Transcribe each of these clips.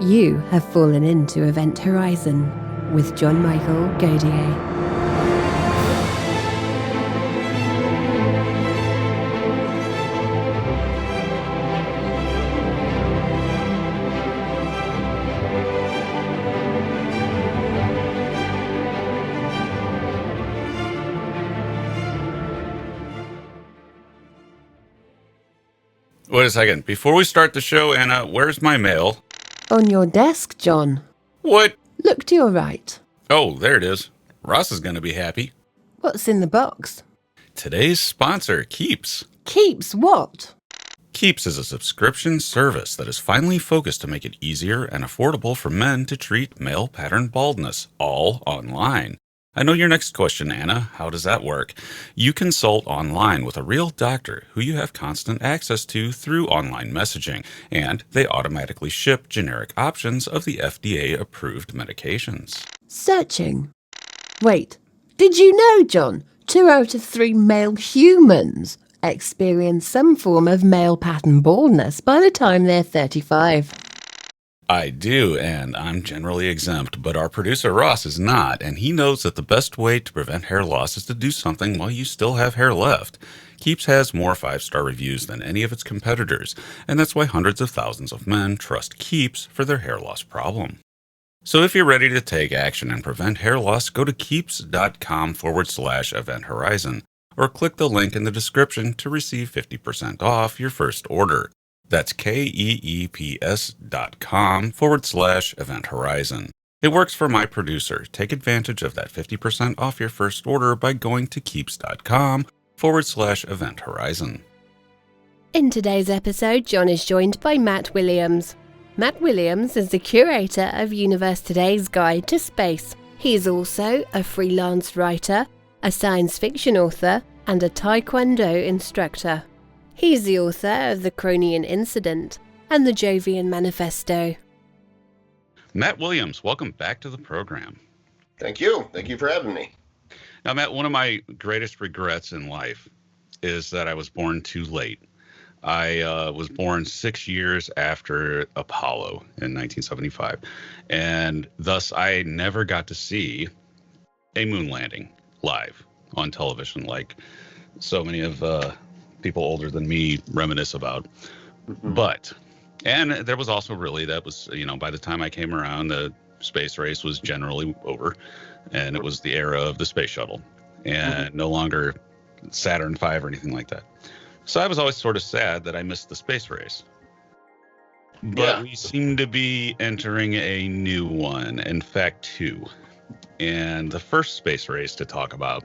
You have fallen into Event Horizon with John Michael Godier. Wait a second. Before we start the show, Anna, where's my mail? On your desk, John. What? Look to your right. Oh, there it is. Ross is going to be happy. What's in the box? Today's sponsor, Keeps. Keeps what? Keeps is a subscription service that is finally focused to make it easier and affordable for men to treat male pattern baldness, all online. I know your next question, Anna. How does that work? You consult online with a real doctor who you have constant access to through online messaging, and they automatically ship generic options of the FDA-approved medications. Searching. Wait, did you know, John, 2 out of 3 male humans experience some form of male pattern baldness by the time they're 35? I do, and I'm generally exempt, but our producer Ross is not, and he knows that the best way to prevent hair loss is to do something while you still have hair left. Keeps has more 5-star reviews than any of its competitors, and that's why hundreds of thousands of men trust Keeps for their hair loss problem. So if you're ready to take action and prevent hair loss, go to keeps.com/event horizon, or click the link in the description to receive 50% off your first order. That's keeps.com/event horizon. It works for my producer. Take advantage of that 50% off your first order by going to keeps.com/event horizon. In today's episode, John is joined by Matt Williams. Matt Williams is the curator of Universe Today's Guide to Space. He is also a freelance writer, a science fiction author, and a Taekwondo instructor. He's the author of The Cronian Incident and the Jovian Manifesto. Matt Williams, welcome back to the program. Thank you. Thank you for having me. Now, Matt, one of my greatest regrets in life is that I was born too late. I was born 6 years after Apollo in 1975, and thus I never got to see a moon landing live on television like so many of people older than me reminisce about. And there was also by the time I came around, the space race was generally over, and it was the era of the space shuttle and no longer Saturn V or anything like that. So I was always sort of sad that I missed the space race. But we seem to be entering a new one, in fact, 2. And the first space race to talk about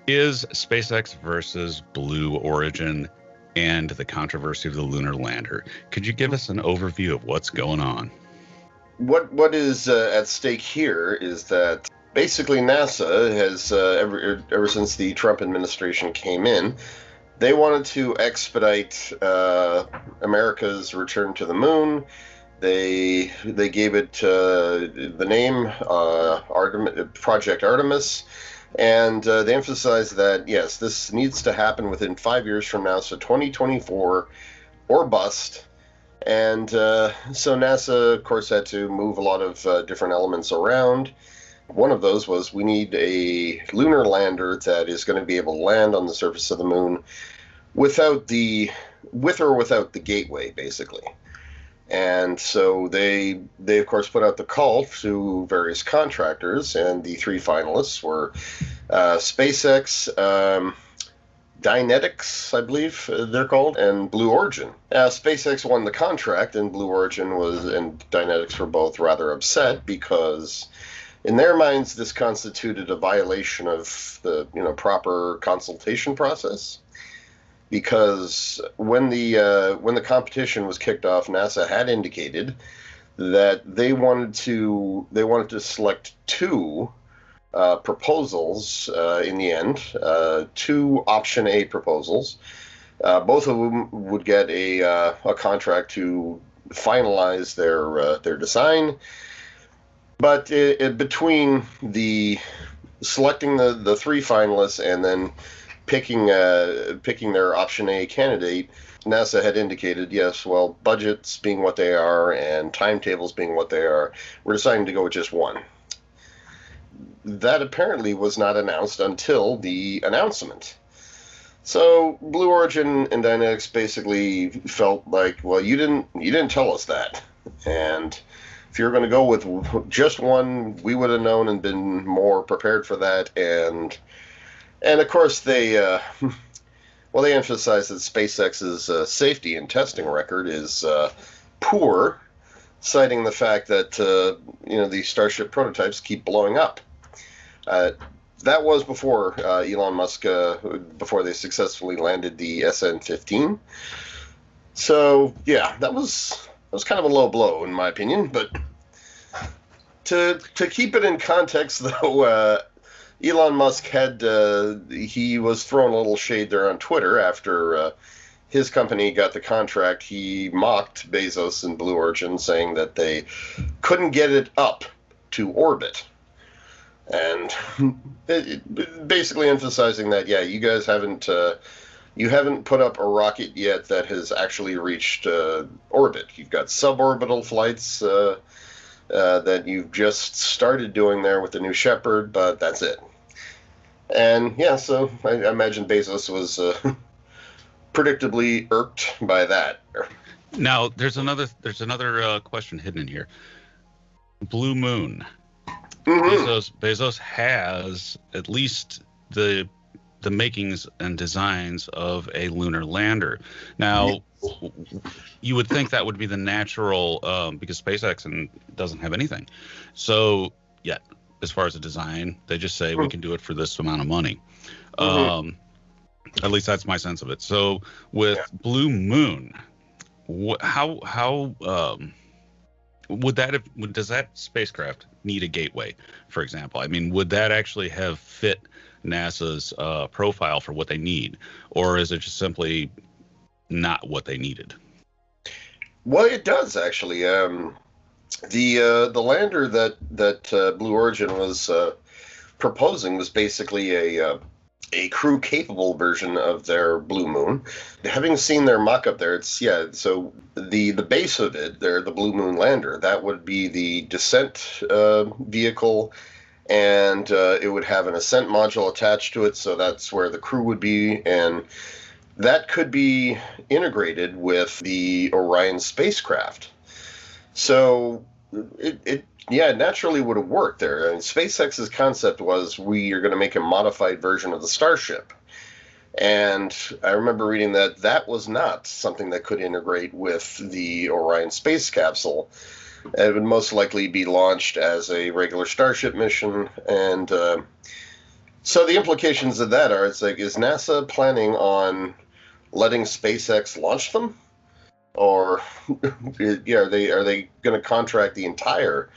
is SpaceX versus Blue Origin and the controversy of the lunar lander. Could you give us an overview of what's going on? What is at stake here is that basically NASA has, ever since the Trump administration came in, they wanted to expedite America's return to the moon. They gave it the name Project Artemis. And they emphasize that, yes, this needs to happen within 5 years from now, so 2024 or bust. And so NASA, of course, had to move a lot of different elements around. One of those was we need a lunar lander that is going to be able to land on the surface of the moon with or without the gateway, basically. And so they of course put out the call to various contractors, and the 3 finalists were SpaceX, Dynetics, I believe they're called, and Blue Origin. SpaceX won the contract, and Blue Origin and Dynetics were both rather upset because, in their minds, this constituted a violation of the proper consultation process. Because when the competition was kicked off, NASA had indicated that they wanted to select 2 proposals in the end, 2 option A proposals. Both of them would get a contract to finalize their design. But between selecting the 3 finalists and then picking their option A candidate, NASA had indicated, yes, well, budgets being what they are and timetables being what they are, we're deciding to go with just one. That apparently was not announced until the announcement. So Blue Origin and Dynetics basically felt like, well, you didn't tell us that, and if you were going to go with just one, we would have known and been more prepared for that. And of course they they emphasize that SpaceX's safety and testing record is poor, citing the fact that the Starship prototypes keep blowing up. That was before Elon Musk, before they successfully landed the SN-15. So yeah, that was kind of a low blow in my opinion. But to keep it in context, though, Elon Musk he was throwing a little shade there on Twitter after his company got the contract. He mocked Bezos and Blue Origin, saying that they couldn't get it up to orbit. And basically emphasizing that, yeah, you guys haven't put up a rocket yet that has actually reached orbit. You've got suborbital flights that you've just started doing there with the New Shepard, but that's it. And yeah, so I imagine Bezos was predictably irked by that. Now, there's another question hidden in here. Blue Moon. Mm-hmm. Bezos has at least the makings and designs of a lunar lander. Now, you would think that would be the natural, because SpaceX doesn't have anything. So, yeah, as far as the design, they just say we can do it for this amount of money. At least that's my sense of it. So, with Blue Moon, how does that spacecraft need a gateway, for example? I mean, would that actually have fit NASA's profile for what they need, or is it just simply not what they needed? Well, it does actually. The lander that Blue Origin was proposing was basically a crew capable version of their Blue Moon. Having seen their mock-up there, so the base of it, the Blue Moon lander, that would be the descent vehicle, and it would have an ascent module attached to it, so that's where the crew would be, and that could be integrated with the Orion spacecraft. So it naturally would have worked there. And SpaceX's concept was, we are going to make a modified version of the Starship. And I remember reading that was not something that could integrate with the Orion space capsule. It would most likely be launched as a regular Starship mission. And so the implications of that are, it's like, is NASA planning on letting SpaceX launch them? Or are they going to contract the entire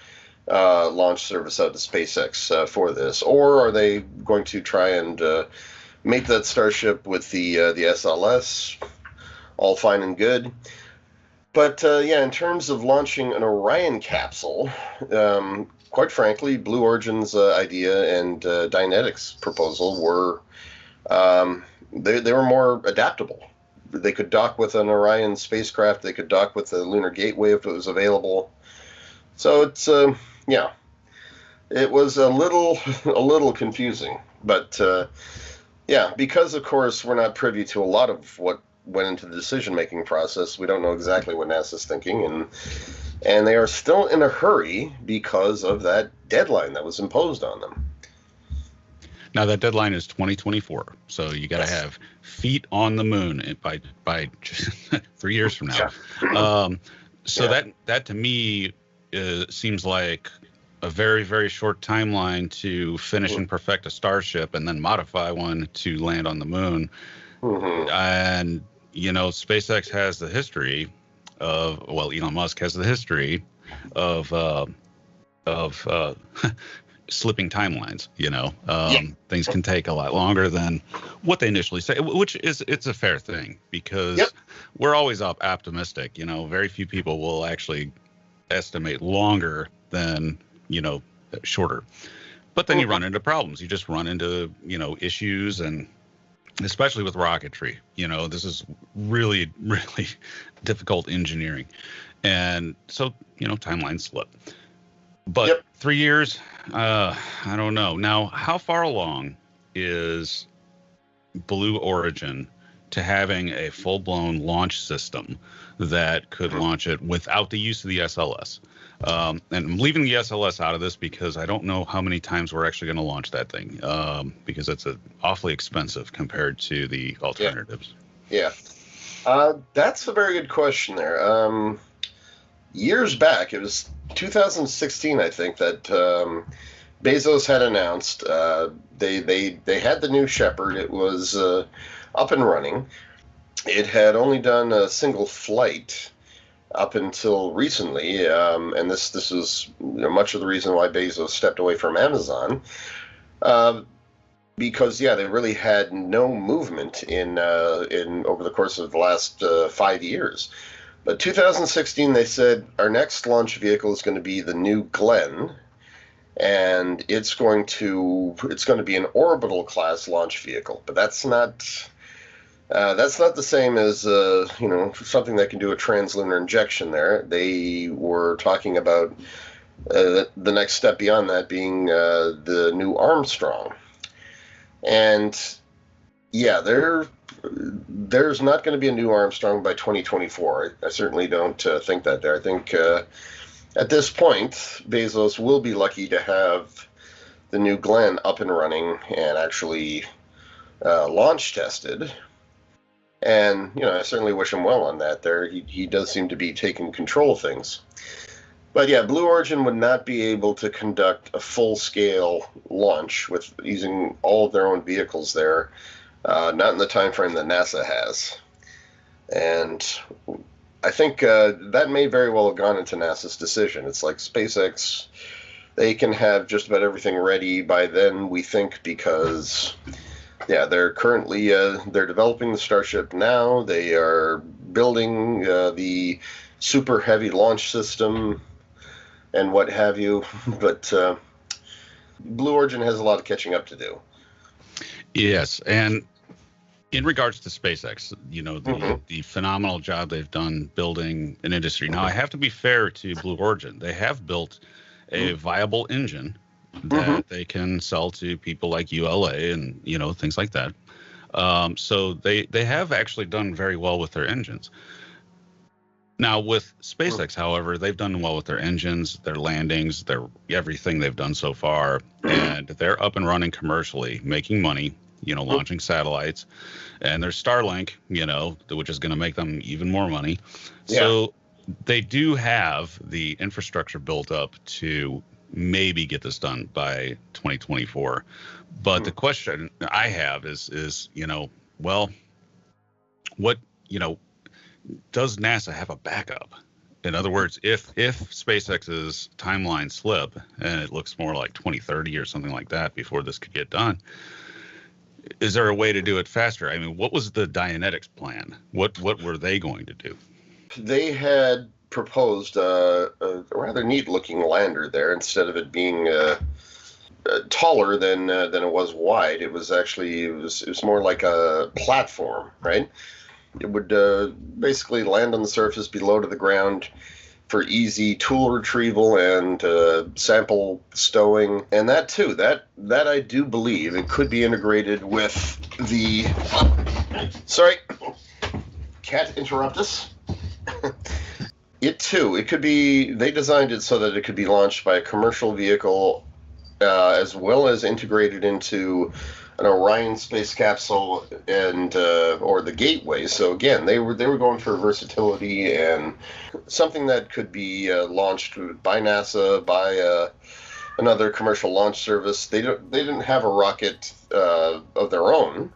launch service out to SpaceX for this, or are they going to try and make that Starship with the SLS? All fine and good, but in terms of launching an Orion capsule, quite frankly, Blue Origin's idea and Dynetics' proposal were they were more adaptable. They could dock with an Orion spacecraft. They could dock with the Lunar Gateway if it was available. So it's it was a little confusing. But because of course we're not privy to a lot of what went into the decision-making process, we don't know exactly what NASA's thinking, and they are still in a hurry because of that deadline that was imposed on them. Now that deadline is 2024, so you got to have feet on the moon by 3 years from now. That to me seems like a very, very short timeline to finish and perfect a Starship and then modify one to land on the moon. And SpaceX has the history of, Elon Musk has the history of slipping timelines. Things can take a lot longer than what they initially say, which it's a fair thing, because we're always optimistic. Very few people will actually estimate longer than shorter. But then you run into problems. You just run into issues, and especially with rocketry. This is really, really difficult engineering. And so, timelines slip. But 3 years, I don't know. Now, how far along is Blue Origin to having a full-blown launch system that could launch it without the use of the SLS? And I'm leaving the SLS out of this because I don't know how many times we're actually going to launch that thing, because it's awfully expensive compared to the alternatives. Yeah. That's a very good question there. Years back, it was 2016, I think, that Bezos had announced they had the New Shepard. It was up and running. It had only done a single flight up until recently, and this was much of the reason why Bezos stepped away from Amazon, because they really had no movement in over the course of the last 5 years. But 2016, they said our next launch vehicle is going to be the new Glenn, and it's going to be an orbital class launch vehicle. But that's not the same as something that can do a translunar injection. There, they were talking about the next step beyond that being the new Armstrong, and there's not going to be a new Armstrong by 2024. I certainly don't think that there. I think at this point, Bezos will be lucky to have the new Glenn up and running and actually launch tested. And, I certainly wish him well on that there. He does seem to be taking control of things. But Blue Origin would not be able to conduct a full-scale launch with using all of their own vehicles there. Not in the time frame that NASA has. And I think that may very well have gone into NASA's decision. It's like SpaceX, they can have just about everything ready by then, we think, because, they're currently, they're developing the Starship now. They are building the super heavy launch system and what have you. But Blue Origin has a lot of catching up to do. Yes, and in regards to SpaceX, the phenomenal job they've done building an industry. Now, I have to be fair to Blue Origin. They have built a viable engine that they can sell to people like ULA and, things like that. So they have actually done very well with their engines. Now, with SpaceX, however, they've done well with their engines, their landings, everything they've done so far, and they're up and running commercially, making money, launching satellites, and there's Starlink, which is going to make them even more money. Yeah. So they do have the infrastructure built up to maybe get this done by 2024. But the question I have is, what, does NASA have a backup? In other words, if SpaceX's timeline slip and it looks more like 2030 or something like that before this could get done, is there a way to do it faster? I mean, what was the Dianetics plan? What were they going to do? They had proposed a rather neat-looking lander there. Instead of it being taller than it was wide, it was more like a platform, right? It would basically land on the surface, be low to the ground for easy tool retrieval and sample stowing. And that too, that I do believe it could be integrated with the... Sorry, can't interrupt us. It could be... They designed it so that it could be launched by a commercial vehicle as well as integrated into an Orion space capsule and or the Gateway. So again, they were going for versatility and something that could be launched by NASA, by another commercial launch service. They didn't have a rocket of their own,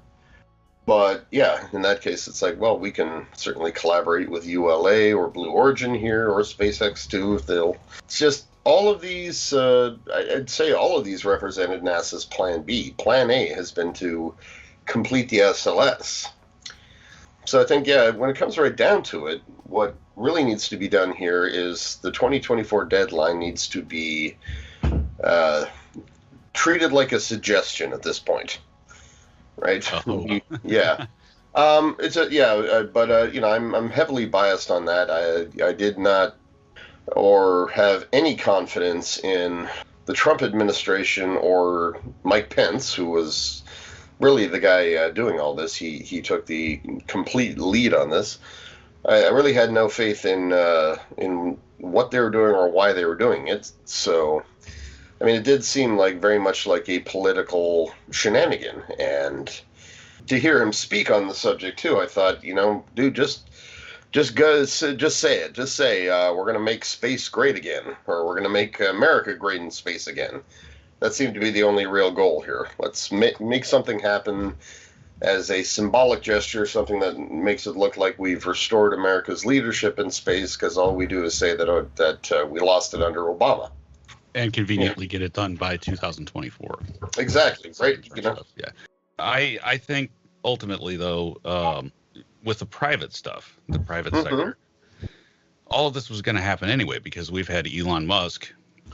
but in that case, it's like, well, we can certainly collaborate with ULA or Blue Origin here or SpaceX too if they'll. It's just. All of these, I'd say all of these represented NASA's Plan B. Plan A has been to complete the SLS. So I think, when it comes right down to it, what really needs to be done here is the 2024 deadline needs to be treated like a suggestion at this point. right? Oh. Yeah. I'm heavily biased on that. I did not or have any confidence in the Trump administration or Mike Pence, who was really the guy doing all this. He took the complete lead on this. I really had no faith in what they were doing or why they were doing it. So, I mean, it did seem like very much like a political shenanigan. And to hear him speak on the subject too, I thought, dude, just go, just say it. Just say we're going to make space great again, or we're going to make America great in space again. That seemed to be the only real goal here. Let's make something happen as a symbolic gesture, something that makes it look like we've restored America's leadership in space, because all we do is say that we lost it under Obama. And conveniently get it done by 2024. Exactly, right? Yeah. I think ultimately, though, with the private stuff, the private sector, all of this was going to happen anyway, because we've had Elon Musk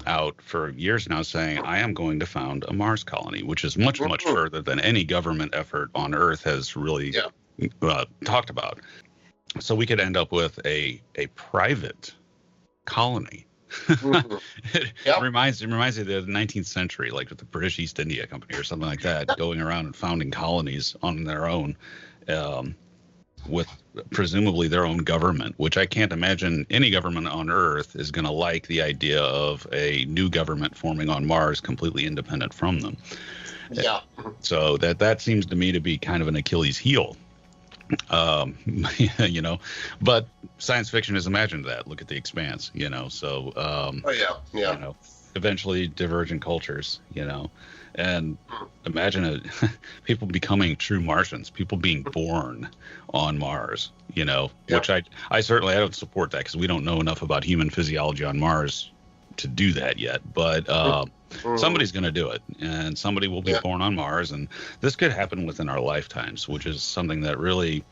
out for years now saying, I am going to found a Mars colony, which is much, much further than any government effort on Earth has really talked about. So we could end up with a private colony. It reminds me of the 19th century, like with the British East India Company or something like that, going around and founding colonies on their own, with presumably their own government, which I can't imagine any government on Earth is going to like the idea of a new government forming on Mars completely independent from them. Yeah. So that seems to me to be kind of an Achilles heel. But science fiction has imagined that. Look at The Expanse, so eventually divergent cultures, and imagine people becoming true Martians, people being born on Mars, which I don't support that, because we don't know enough about human physiology on Mars to do that yet, but somebody's going to do it, and somebody will be born on Mars, and this could happen within our lifetimes, which is something that really,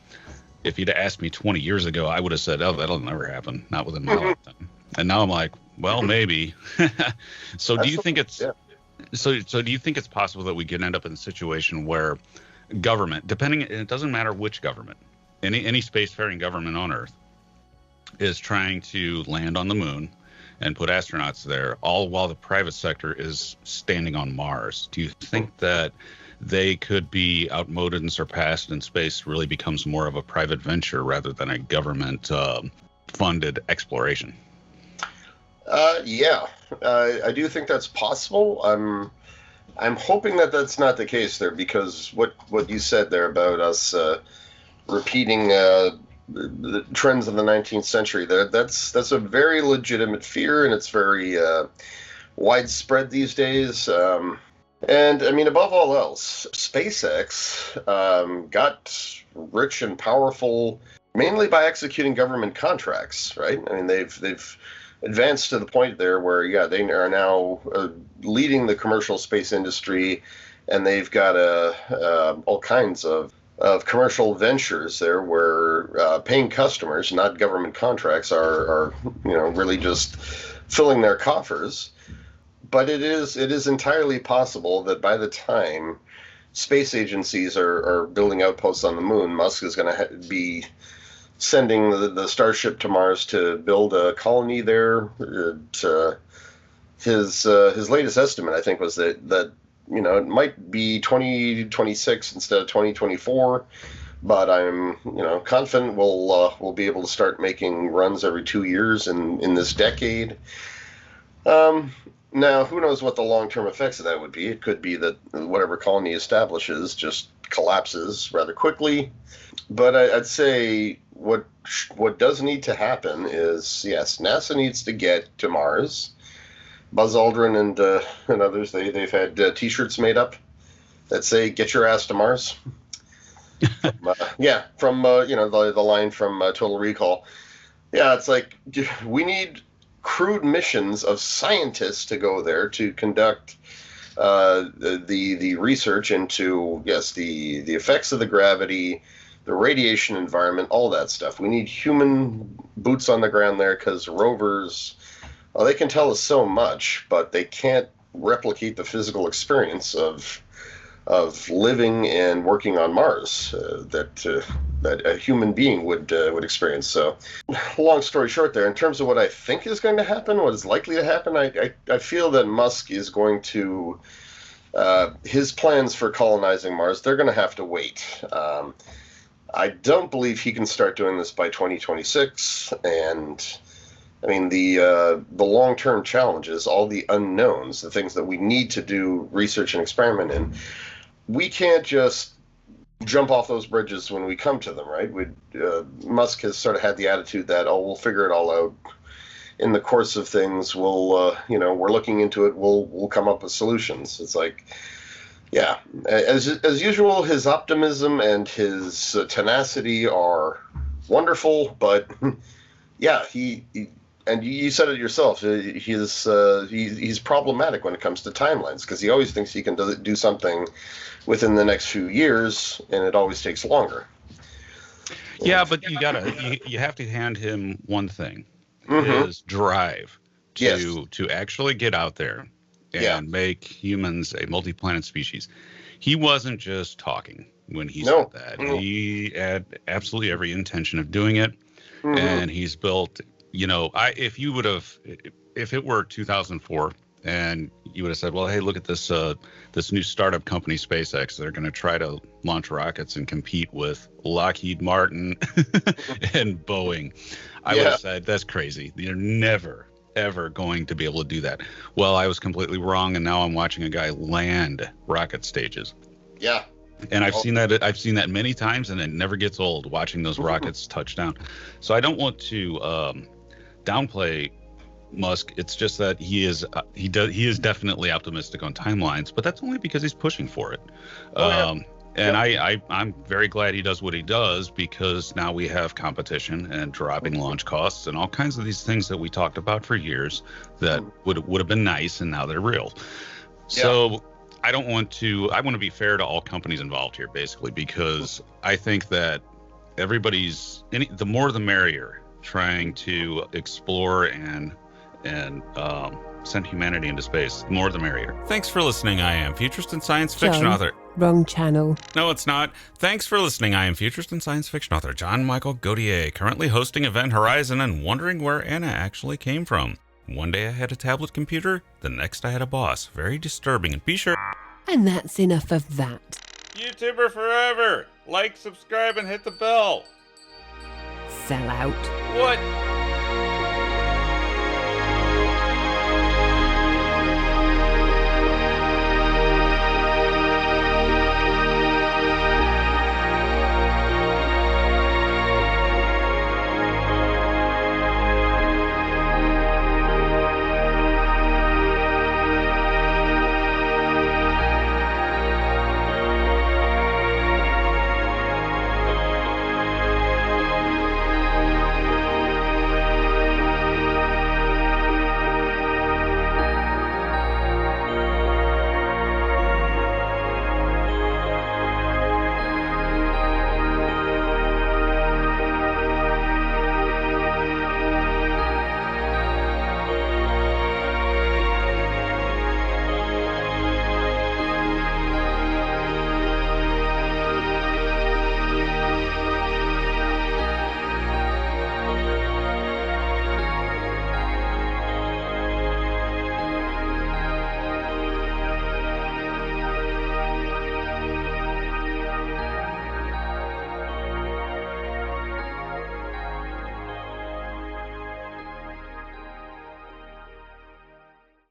if you'd asked me 20 years ago, I would have said, oh, that'll never happen, not within my lifetime. And now I'm like, well, maybe. So do you think it's so do you think it's possible that we could end up in a situation where government, it doesn't matter which government, any spacefaring government on Earth, is trying to land on the moon and put astronauts there, all while the private sector is standing on Mars? Do you think that they could be outmoded and surpassed, and space really becomes more of a private venture rather than a government funded exploration? I do think that's possible. I'm hoping that that's not the case there, because what you said there about us repeating the trends of the 19th century, that's a very legitimate fear, and it's very widespread these days. And I mean, above all else, SpaceX got rich and powerful mainly by executing government contracts, right? I mean, they've advanced to the point there where, they are now leading the commercial space industry, and they've got all kinds of commercial ventures there where paying customers, not government contracts, are really just filling their coffers. But it is entirely possible that by the time space agencies are building outposts on the moon, Musk is going to be sending the Starship to Mars to build a colony there. His latest estimate, I think, was that it might be 2026 instead of 2024, but I'm confident we'll be able to start making runs every 2 years in this decade. Now, who knows what the long-term effects of that would be? It could be that whatever colony establishes just collapses rather quickly. But I'd say what does need to happen is, yes, NASA needs to get to Mars. Buzz Aldrin and others, they've had T-shirts made up that say "Get your ass to Mars." From the line from Total Recall. Yeah, it's like we need crewed missions of scientists to go there to conduct the research into the effects of the gravity, the radiation environment, all that stuff. We need human boots on the ground there, because rovers, they can tell us so much, but they can't replicate the physical experience of of living and working on Mars that a human being would experience. So, long story short, there, in terms of what I think is going to happen, what is likely to happen, I feel that Musk is going to his plans for colonizing Mars, they're going to have to wait. I don't believe he can start doing this by 2026, and I mean the long-term challenges, all the unknowns, the things that we need to do research and experiment in. We can't just jump off those bridges when we come to them, right? Musk has sort of had the attitude that, we'll figure it all out in the course of things. We'll, we're looking into it. We'll come up with solutions. It's like, yeah, as usual, his optimism and his tenacity are wonderful, but yeah, he and you said it yourself. He's problematic when it comes to timelines, because he always thinks he can do something within the next few years, and it always takes longer. Yeah, but you have to hand him one thing: his drive to actually get out there and make humans a multi-planet species. He wasn't just talking when he said that. He had absolutely every intention of doing it, and he's built. If it were 2004 and you would have said, well, hey, look at this new startup company, SpaceX. They're going to try to launch rockets and compete with Lockheed Martin and Boeing. I would have said, that's crazy. You're never, ever going to be able to do that. Well, I was completely wrong, and now I'm watching a guy land rocket stages. Yeah. And I've seen that. I've seen that many times, and it never gets old watching those rockets touch down. So I don't want to downplay Musk. It's just that he is definitely optimistic on timelines, but that's only because he's pushing for it. I'm very glad he does what he does, because now we have competition and dropping launch costs and all kinds of these things that we talked about for years that would have been nice, and now they're real. So I want to be fair to all companies involved here, basically, because I think that the more the merrier, trying to explore and send humanity into space. The more the merrier. Thanks for listening. I am futurist and science fiction author. Wrong channel. No, it's not. Thanks for listening. I am futurist and science fiction author John Michael Gauthier, currently hosting Event Horizon and wondering where Anna actually came from. One day I had a tablet computer, the next I had a boss. Very disturbing, and be sure. And that's enough of that. YouTuber forever! Like, subscribe, and hit the bell! Sell out. What?